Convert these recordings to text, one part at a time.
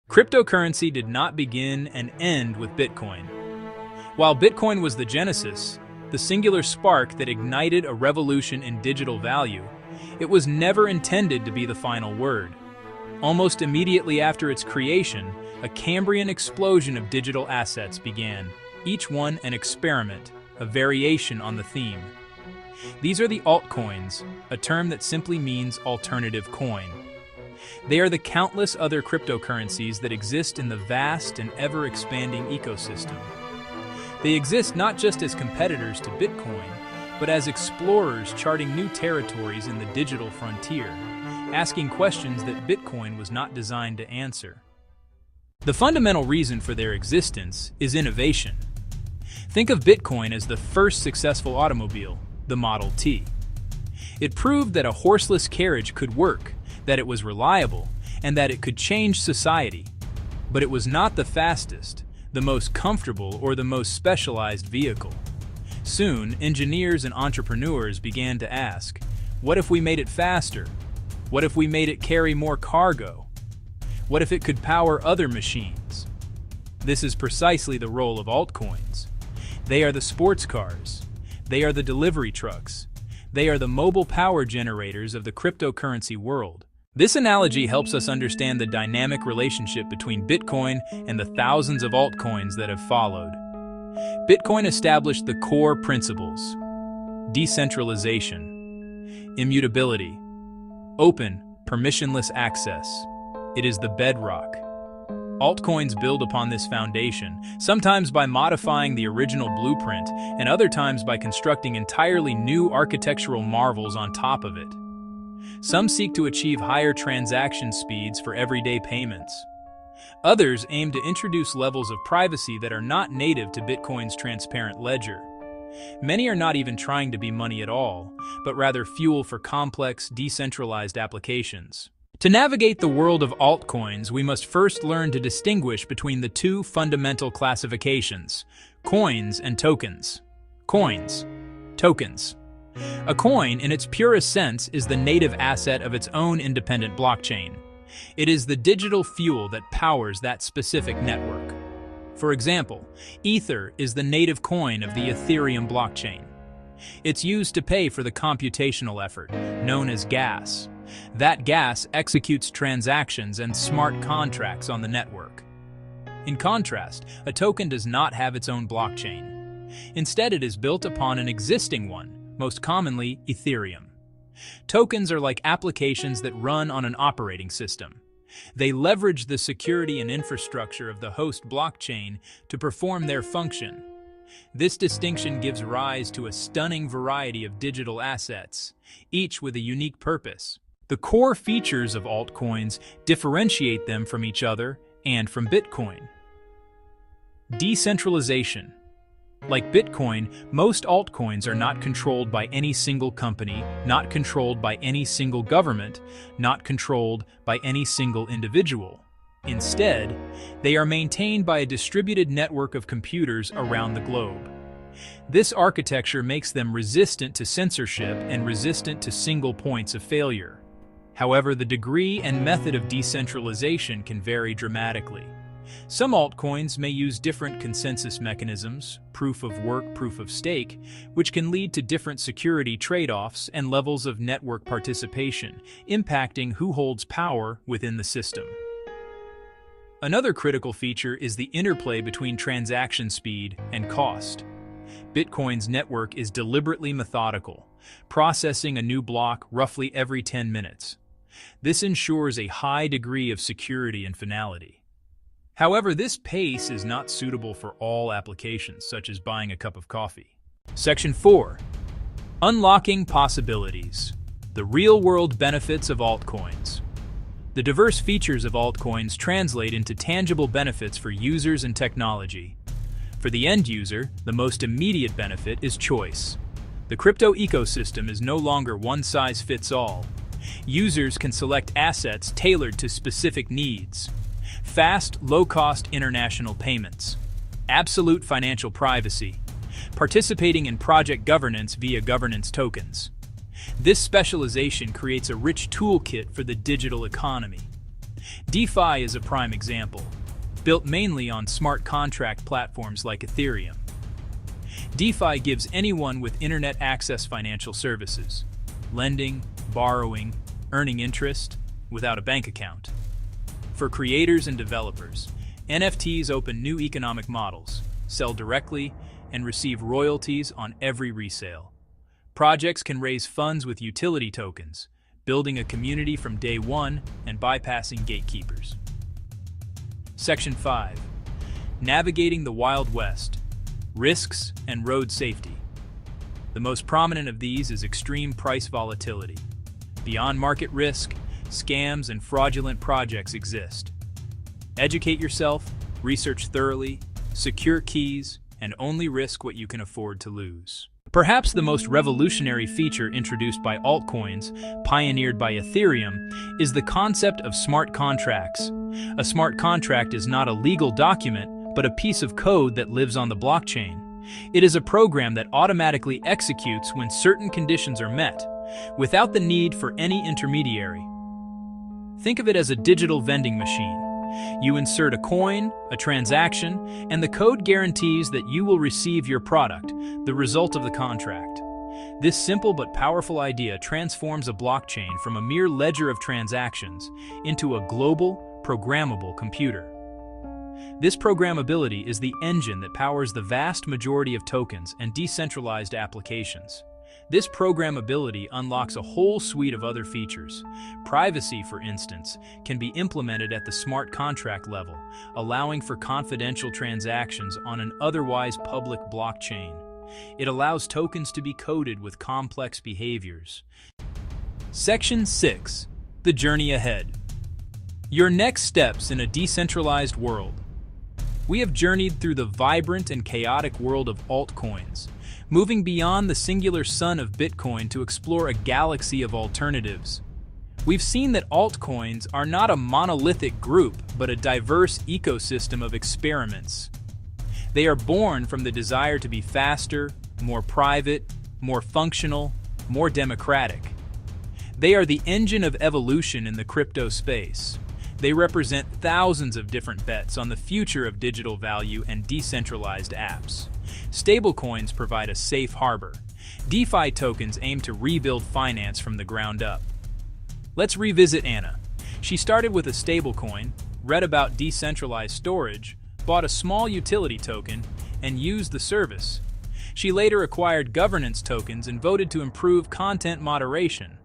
Cryptocurrency did not begin and end with Bitcoin. While Bitcoin was the genesis, the singular spark that ignited a revolution in digital value, it was never intended to be the final word. Almost immediately after its creation, a Cambrian explosion of digital assets began, each one an experiment, a variation on the theme. These are the altcoins, a term that simply means alternative coin. They are the countless other cryptocurrencies that exist in the vast and ever-expanding ecosystem. They exist not just as competitors to Bitcoin, but as explorers charting new territories in the digital frontier, asking questions that Bitcoin was not designed to answer. The fundamental reason for their existence is innovation. Think of Bitcoin as the first successful automobile, the Model T. It proved that a horseless carriage could work, that it was reliable, and that it could change society. But it was not the fastest, the most comfortable, or the most specialized vehicle. Soon, engineers and entrepreneurs began to ask, what if we made it faster? What if we made it carry more cargo? What if it could power other machines? This is precisely the role of altcoins. They are the sports cars. They are the delivery trucks. They are the mobile power generators of the cryptocurrency world. This analogy helps us understand the dynamic relationship between Bitcoin and the thousands of altcoins that have followed. Bitcoin established the core principles: decentralization, immutability, open, permissionless access. It is the bedrock. Altcoins build upon this foundation, sometimes by modifying the original blueprint, and other times by constructing entirely new architectural marvels on top of it. Some seek to achieve higher transaction speeds for everyday payments. Others aim to introduce levels of privacy that are not native to Bitcoin's transparent ledger. Many are not even trying to be money at all, but rather fuel for complex, decentralized applications. To navigate the world of altcoins, we must first learn to distinguish between the two fundamental classifications: coins and tokens. Coins. Tokens. A coin, in its purest sense, is the native asset of its own independent blockchain. It is the digital fuel that powers that specific network. For example, Ether is the native coin of the Ethereum blockchain. It's used to pay for the computational effort, known as gas. That gas executes transactions and smart contracts on the network. In contrast, a token does not have its own blockchain. Instead, it is built upon an existing one, most commonly Ethereum. Tokens are like applications that run on an operating system. They leverage the security and infrastructure of the host blockchain to perform their function. This distinction gives rise to a stunning variety of digital assets, each with a unique purpose. The core features of altcoins differentiate them from each other and from Bitcoin. Decentralization. Like Bitcoin, most altcoins are not controlled by any single company, not controlled by any single government, not controlled by any single individual. Instead, they are maintained by a distributed network of computers around the globe. This architecture makes them resistant to censorship and resistant to single points of failure. However, the degree and method of decentralization can vary dramatically. Some altcoins may use different consensus mechanisms, proof of work, proof of stake, which can lead to different security trade-offs and levels of network participation, impacting who holds power within the system. Another critical feature is the interplay between transaction speed and cost. Bitcoin's network is deliberately methodical, processing a new block roughly every 10 minutes. This ensures a high degree of security and finality. However, this pace is not suitable for all applications, such as buying a cup of coffee. Section 4. Unlocking possibilities. The real-world benefits of altcoins. The diverse features of altcoins translate into tangible benefits for users and technology. For the end user, the most immediate benefit is choice. The crypto ecosystem is no longer one-size-fits-all. Users can select assets tailored to specific needs. Fast, low-cost international payments. Absolute financial privacy. Participating in project governance via governance tokens. This specialization creates a rich toolkit for the digital economy. DeFi is a prime example, built mainly on smart contract platforms like Ethereum. DeFi gives anyone with internet access financial services, lending, borrowing, earning interest, without a bank account. For creators and developers, NFTs open new economic models, sell directly, and receive royalties on every resale. Projects can raise funds with utility tokens, building a community from day one and bypassing gatekeepers. Section 5. Navigating the Wild West. Risks and road safety. The most prominent of these is extreme price volatility. Beyond market risk, scams and fraudulent projects exist. Educate yourself, research thoroughly, secure keys, and only risk what you can afford to lose. Perhaps the most revolutionary feature introduced by altcoins, pioneered by Ethereum, is the concept of smart contracts. A smart contract is not a legal document, but a piece of code that lives on the blockchain. It is a program that automatically executes when certain conditions are met, without the need for any intermediary. Think of it as a digital vending machine. You insert a coin, a transaction, and the code guarantees that you will receive your product, the result of the contract. This simple but powerful idea transforms a blockchain from a mere ledger of transactions into a global, programmable computer. This programmability is the engine that powers the vast majority of tokens and decentralized applications. This programmability unlocks a whole suite of other features. Privacy, for instance, can be implemented at the smart contract level, allowing for confidential transactions on an otherwise public blockchain. It allows tokens to be coded with complex behaviors. Section 6. The journey ahead. Your next steps in a decentralized world. We have journeyed through the vibrant and chaotic world of altcoins, moving beyond the singular sun of Bitcoin to explore a galaxy of alternatives. We've seen that altcoins are not a monolithic group, but a diverse ecosystem of experiments. They are born from the desire to be faster, more private, more functional, more democratic. They are the engine of evolution in the crypto space. They represent thousands of different bets on the future of digital value and decentralized apps. Stablecoins provide a safe harbor. DeFi tokens aim to rebuild finance from the ground up. Let's revisit Anna. She started with a stablecoin, read about decentralized storage, bought a small utility token, and used the service. She later acquired governance tokens and voted to improve content moderation.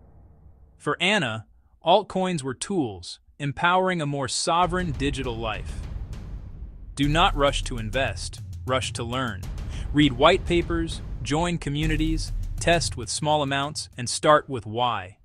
For Anna, altcoins were tools, empowering a more sovereign digital life. Do not rush to invest, rush to learn. Read white papers, join communities, test with small amounts, and start with why.